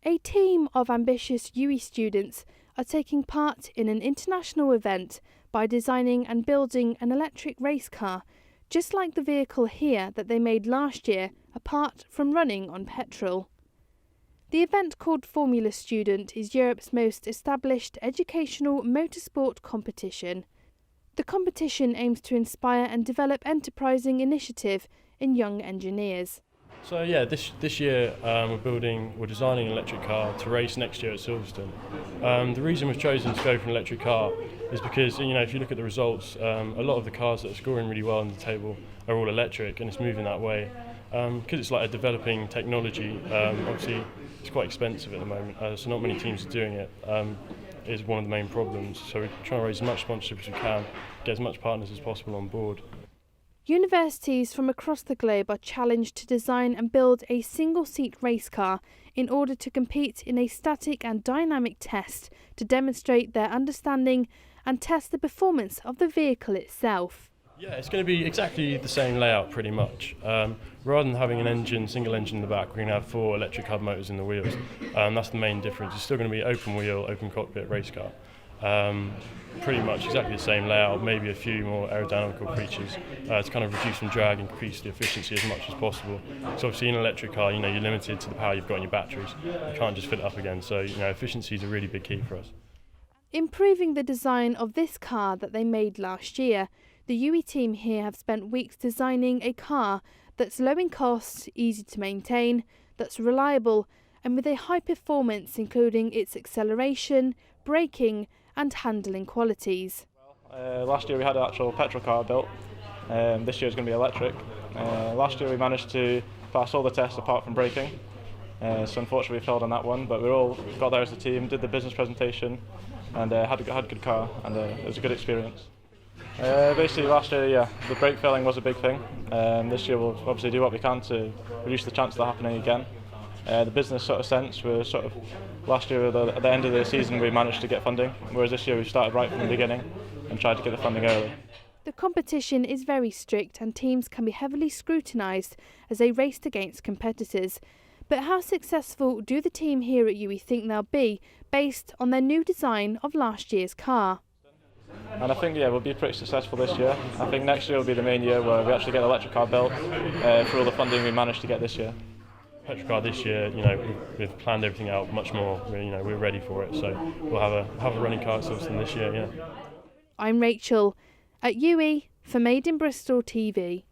A team of ambitious UWE students are taking part in an international event by designing and building an electric race car, just like the vehicle here that they made last year, apart from running on petrol. The event, called Formula Student, is Europe's most established educational motorsport competition. The competition aims to inspire and develop enterprising initiative in young engineers. So yeah, this year we're designing an electric car to race next year at Silverstone. The reason we've chosen to go for an electric car is because, if you look at the results, a lot of the cars that are scoring really well on the table are all electric, and it's moving that way. Because it's like a developing technology, obviously it's quite expensive at the moment, so not many teams are doing it. Is one of the main problems. So we're trying to raise as much sponsorship as we can, get as much partners as possible on board. Universities from across the globe are challenged to design and build a single-seat race car in order to compete in a static and dynamic test to demonstrate their understanding and test the performance of the vehicle itself. Yeah, it's going to be exactly the same layout pretty much. Rather than having single engine in the back, we're going to have 4 electric hub motors in the wheels. That's the main difference. It's still going to be open wheel, open cockpit race car. Pretty much exactly the same layout, maybe a few more aerodynamical features to kind of reduce some drag and increase the efficiency as much as possible. So obviously in an electric car, you're limited to the power you've got in your batteries. You can't just fill it up again, so efficiency is a really big key for us. Improving the design of this car that they made last year, the UWE team here have spent weeks designing a car that's low in cost, easy to maintain, that's reliable, and with a high performance including its acceleration, braking and handling qualities. Last year we had an actual petrol car built. This year it's going to be electric. Last year we managed to pass all the tests apart from braking. So unfortunately we failed on that one, but we all got there as a team, did the business presentation, and had a good car, and it was a good experience. Basically last year, the brake failing was a big thing. This year we'll obviously do what we can to reduce the chance of that happening again. The business sense, last year at the end of the season we managed to get funding, whereas this year we started right from the beginning and tried to get the funding early. The competition is very strict and teams can be heavily scrutinised as they raced against competitors. But how successful do the team here at UWE think they'll be based on their new design of last year's car? And I think we'll be pretty successful this year. I think next year will be the main year where we actually get the electric car built for all the funding we managed to get this year. Petrol car this year, we've planned everything out much more. We're ready for it, so we'll have a running car at Silverstone this year. Yeah. I'm Rachel at UWE for Made in Bristol TV.